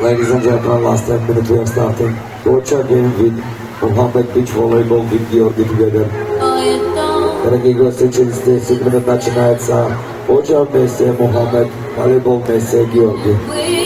Ladies and gentlemen, last 10 minutes we are starting. Torture game with Mohammed Beach Volleyball with Georgi together. Дорогие гости, через 10 минут начинается почва вместе Mohammed, волейбол вместе Георгий.